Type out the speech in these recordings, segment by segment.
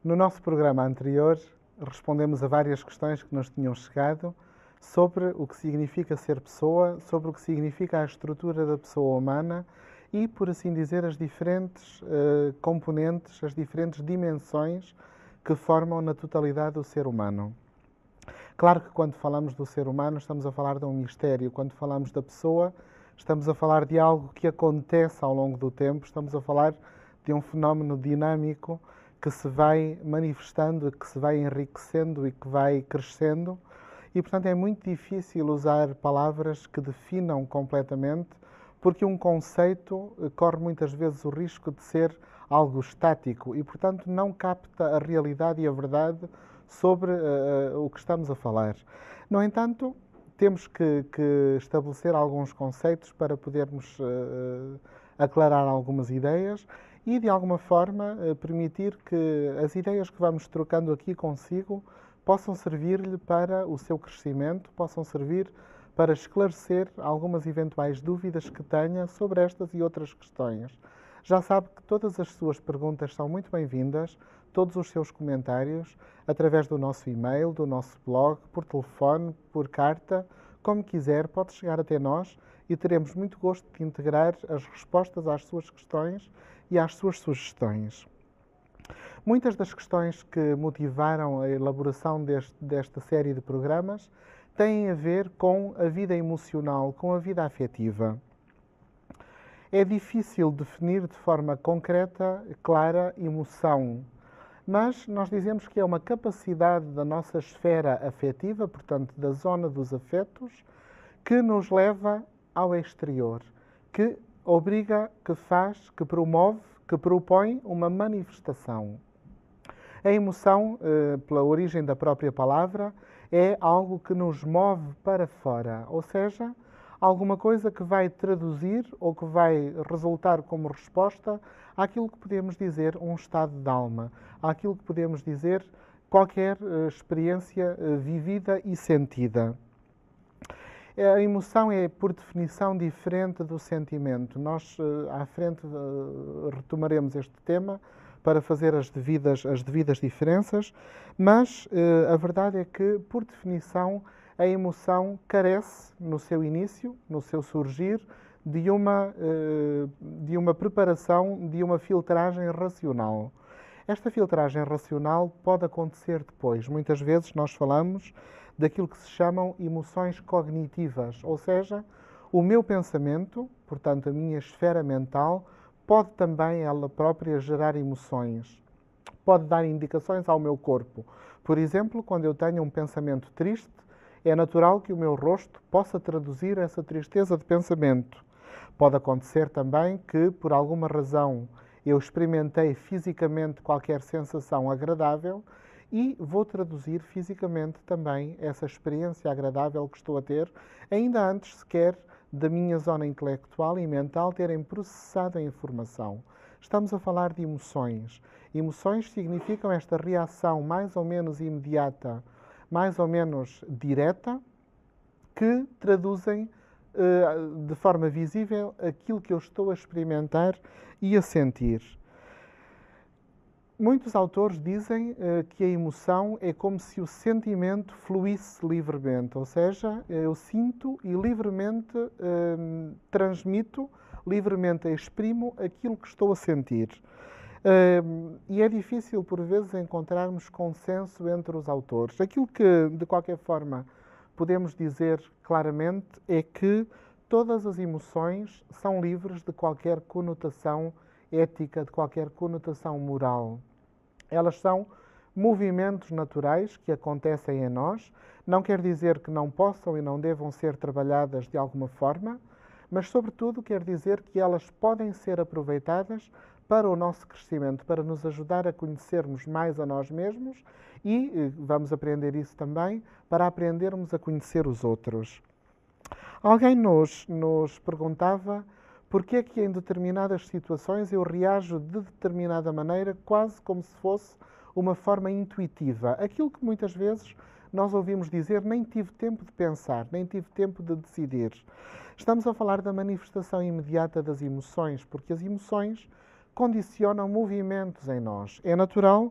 No nosso programa anterior, respondemos a várias questões que nos tinham chegado sobre o que significa ser pessoa, sobre o que significa a estrutura da pessoa humana e, por assim dizer, as diferentes componentes, as diferentes dimensões que formam na totalidade o ser humano. Claro que quando falamos do ser humano estamos a falar de um mistério, quando falamos da pessoa estamos a falar de algo que acontece ao longo do tempo, estamos a falar de um fenómeno dinâmico que se vai manifestando, que se vai enriquecendo e que vai crescendo. E, portanto, é muito difícil usar palavras que definam completamente, porque um conceito corre muitas vezes o risco de ser algo estático e, portanto, não capta a realidade e a verdade sobre o que estamos a falar. No entanto, temos que estabelecer alguns conceitos para podermos aclarar algumas ideias e, de alguma forma, permitir que as ideias que vamos trocando aqui consigo possam servir-lhe para o seu crescimento, possam servir para esclarecer algumas eventuais dúvidas que tenha sobre estas e outras questões. Já sabe que todas as suas perguntas são muito bem-vindas, todos os seus comentários, através do nosso e-mail, do nosso blog, por telefone, por carta, como quiser, pode chegar até nós e teremos muito gosto de integrar as respostas às suas questões e às suas sugestões. Muitas das questões que motivaram a elaboração desta série de programas têm a ver com a vida emocional, com a vida afetiva. É difícil definir de forma concreta, clara, emoção, mas nós dizemos que é uma capacidade da nossa esfera afetiva, portanto, da zona dos afetos, que nos leva ao exterior, que obriga, que faz, que promove, que propõe uma manifestação. A emoção, pela origem da própria palavra, é algo que nos move para fora, ou seja, alguma coisa que vai traduzir ou que vai resultar como resposta àquilo que podemos dizer um estado de alma, àquilo que podemos dizer qualquer experiência vivida e sentida. A emoção é, por definição, diferente do sentimento. Nós, à frente, retomaremos este tema para fazer as devidas diferenças, mas a verdade é que, por definição, a emoção carece, no seu início, no seu surgir, de uma preparação, de uma filtragem racional. Esta filtragem racional pode acontecer depois. Muitas vezes nós falamos daquilo que se chamam emoções cognitivas, ou seja, o meu pensamento, portanto a minha esfera mental, pode também ela própria gerar emoções, pode dar indicações ao meu corpo. Por exemplo, quando eu tenho um pensamento triste, é natural que o meu rosto possa traduzir essa tristeza de pensamento. Pode acontecer também que, por alguma razão, eu experimentei fisicamente qualquer sensação agradável e vou traduzir fisicamente também essa experiência agradável que estou a ter, ainda antes sequer da minha zona intelectual e mental terem processado a informação. Estamos a falar de emoções. Emoções significam esta reação mais ou menos imediata, mais ou menos direta, que traduzem de forma visível aquilo que eu estou a experimentar e a sentir. Muitos autores dizem que a emoção é como se o sentimento fluísse livremente, ou seja, eu sinto e livremente transmito, livremente exprimo aquilo que estou a sentir. E é difícil, por vezes, encontrarmos consenso entre os autores. Aquilo que, de qualquer forma, podemos dizer claramente é que todas as emoções são livres de qualquer conotação ética, de qualquer conotação moral. Elas são movimentos naturais que acontecem em nós. Não quer dizer que não possam e não devam ser trabalhadas de alguma forma, mas, sobretudo, quer dizer que elas podem ser aproveitadas para o nosso crescimento, para nos ajudar a conhecermos mais a nós mesmos e, vamos aprender isso também, para aprendermos a conhecer os outros. Alguém nos perguntava porque é que em determinadas situações eu reajo de determinada maneira, quase como se fosse uma forma intuitiva. Aquilo que muitas vezes nós ouvimos dizer, nem tive tempo de pensar, nem tive tempo de decidir. Estamos a falar da manifestação imediata das emoções, porque as emoções condicionam movimentos em nós. É natural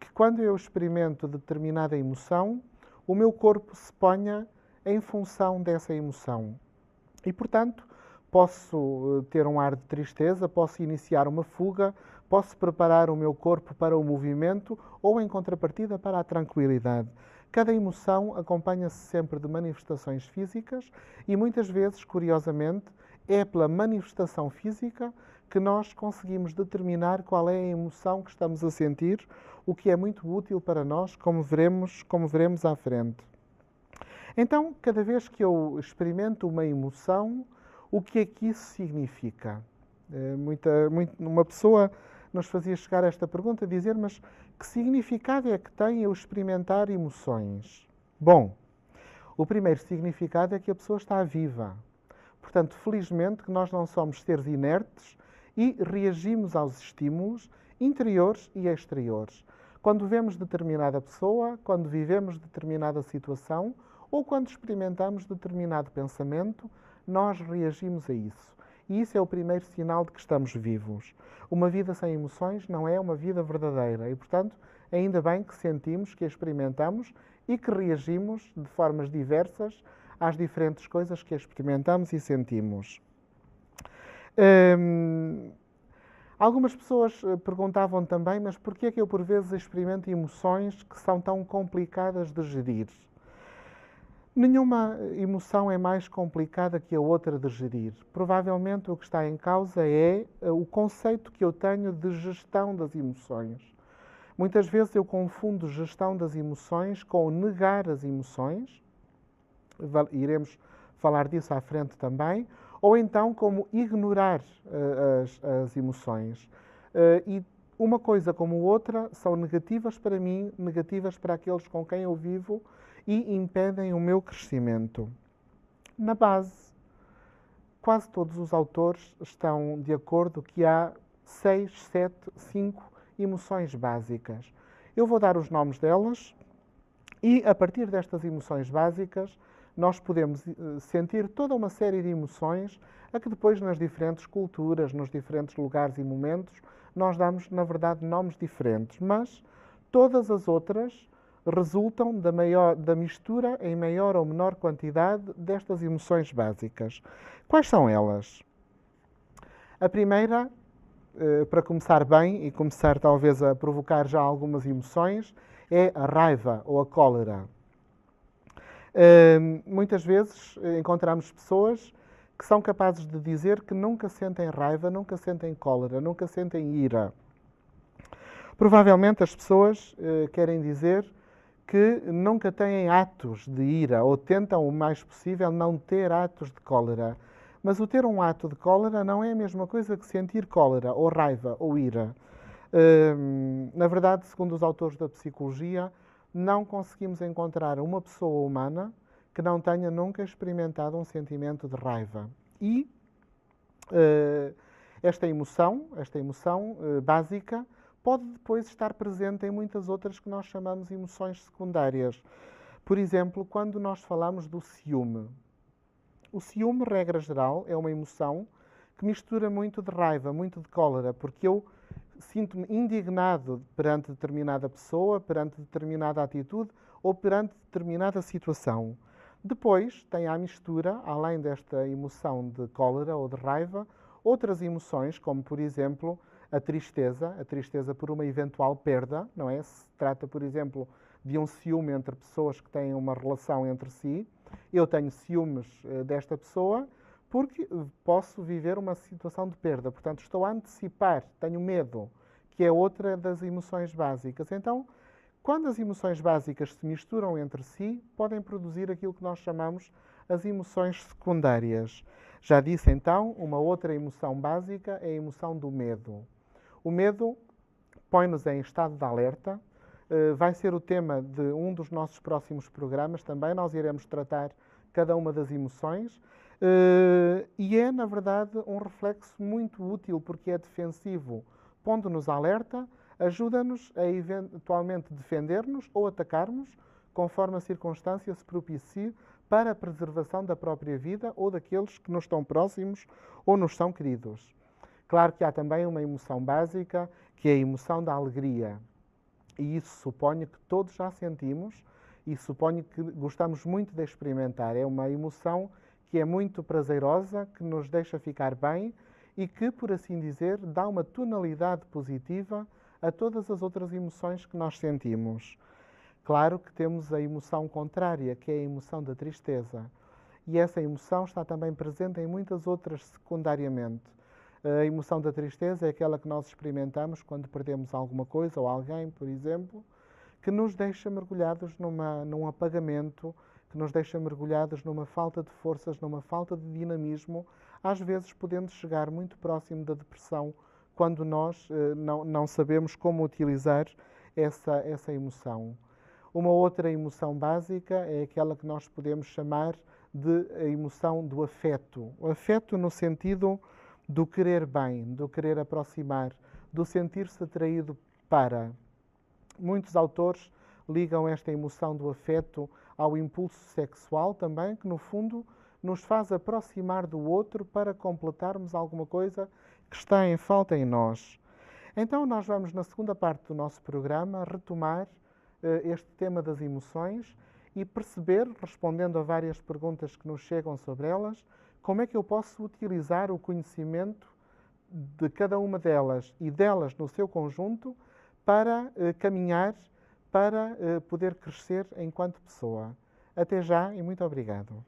que quando eu experimento determinada emoção, o meu corpo se ponha em função dessa emoção. E, portanto, posso ter um ar de tristeza, posso iniciar uma fuga, posso preparar o meu corpo para o movimento ou, em contrapartida, para a tranquilidade. Cada emoção acompanha-se sempre de manifestações físicas e, muitas vezes, curiosamente, é pela manifestação física que nós conseguimos determinar qual é a emoção que estamos a sentir, o que é muito útil para nós, como veremos à frente. Então, cada vez que eu experimento uma emoção, o que é que isso significa? Uma pessoa nos fazia chegar a esta pergunta, dizer, mas que significado é que tem eu experimentar emoções? Bom, o primeiro significado é que a pessoa está viva. Portanto, felizmente que nós não somos seres inertes e reagimos aos estímulos interiores e exteriores. Quando vemos determinada pessoa, quando vivemos determinada situação ou quando experimentamos determinado pensamento, nós reagimos a isso. E isso é o primeiro sinal de que estamos vivos. Uma vida sem emoções não é uma vida verdadeira e, portanto, ainda bem que sentimos, que experimentamos e que reagimos de formas diversas às diferentes coisas que experimentamos e sentimos. Algumas pessoas perguntavam também, mas porquê é que eu por vezes experimento emoções que são tão complicadas de gerir? Nenhuma emoção é mais complicada que a outra de gerir. Provavelmente o que está em causa é o conceito que eu tenho de gestão das emoções. Muitas vezes eu confundo gestão das emoções com negar as emoções. Iremos falar disso à frente também. Ou então como ignorar as emoções. E uma coisa como outra são negativas para mim, negativas para aqueles com quem eu vivo e impedem o meu crescimento. Na base, quase todos os autores estão de acordo que há 6, 7, 5 emoções básicas. Eu vou dar os nomes delas e, a partir destas emoções básicas, nós podemos sentir toda uma série de emoções a que depois, nas diferentes culturas, nos diferentes lugares e momentos, nós damos, na verdade, nomes diferentes. Mas todas as outras resultam da mistura em maior ou menor quantidade destas emoções básicas. Quais são elas? A primeira, para começar bem e começar talvez a provocar já algumas emoções, é a raiva ou a cólera. Muitas vezes encontramos pessoas que são capazes de dizer que nunca sentem raiva, nunca sentem cólera, nunca sentem ira. Provavelmente as pessoas querem dizer que nunca têm atos de ira ou tentam o mais possível não ter atos de cólera. Mas o ter um ato de cólera não é a mesma coisa que sentir cólera ou raiva ou ira. Na verdade, segundo os autores da psicologia, não conseguimos encontrar uma pessoa humana que não tenha nunca experimentado um sentimento de raiva. E esta emoção básica, pode depois estar presente em muitas outras que nós chamamos emoções secundárias. Por exemplo, quando nós falamos do ciúme. O ciúme, regra geral, é uma emoção que mistura muito de raiva, muito de cólera, porque eu sinto-me indignado perante determinada pessoa, perante determinada atitude ou perante determinada situação. Depois tem a mistura, além desta emoção de cólera ou de raiva, outras emoções, como por exemplo a tristeza por uma eventual perda, não é? Se trata, por exemplo, de um ciúme entre pessoas que têm uma relação entre si, eu tenho ciúmes desta pessoa porque posso viver uma situação de perda. Portanto, estou a antecipar, tenho medo, que é outra das emoções básicas. Então, quando as emoções básicas se misturam entre si, podem produzir aquilo que nós chamamos as emoções secundárias. Já disse então, uma outra emoção básica é a emoção do medo. O medo põe-nos em estado de alerta. Vai ser o tema de um dos nossos próximos programas também. Nós iremos tratar cada uma das emoções. E é, na verdade, um reflexo muito útil porque é defensivo. Pondo-nos alerta, ajuda-nos a eventualmente defender-nos ou atacar-nos, conforme a circunstância se propicie, para a preservação da própria vida ou daqueles que nos estão próximos ou nos são queridos. Claro que há também uma emoção básica, que é a emoção da alegria. e isso suponho que todos já sentimos e suponho que gostamos muito de experimentar. É uma emoção que é muito prazerosa, que nos deixa ficar bem e que, por assim dizer, dá uma tonalidade positiva a todas as outras emoções que nós sentimos. Claro que temos a emoção contrária, que é a emoção da tristeza. E essa emoção está também presente em muitas outras secundariamente. A emoção da tristeza é aquela que nós experimentamos quando perdemos alguma coisa ou alguém, por exemplo, que nos deixa mergulhados num apagamento, que nos deixa mergulhados numa falta de forças, numa falta de dinamismo, às vezes podendo chegar muito próximo da depressão, quando nós não sabemos como utilizar essa emoção. Uma outra emoção básica é aquela que nós podemos chamar de a emoção do afeto. O afeto no sentido do querer bem, do querer aproximar, do sentir-se atraído para. Muitos autores ligam esta emoção do afeto ao impulso sexual também, que no fundo nos faz aproximar do outro para completarmos alguma coisa que está em falta em nós. Então, nós vamos, na segunda parte do nosso programa, retomar este tema das emoções e perceber, respondendo a várias perguntas que nos chegam sobre elas, como é que eu posso utilizar o conhecimento de cada uma delas e delas no seu conjunto para caminhar, para poder crescer enquanto pessoa. Até já e muito obrigado.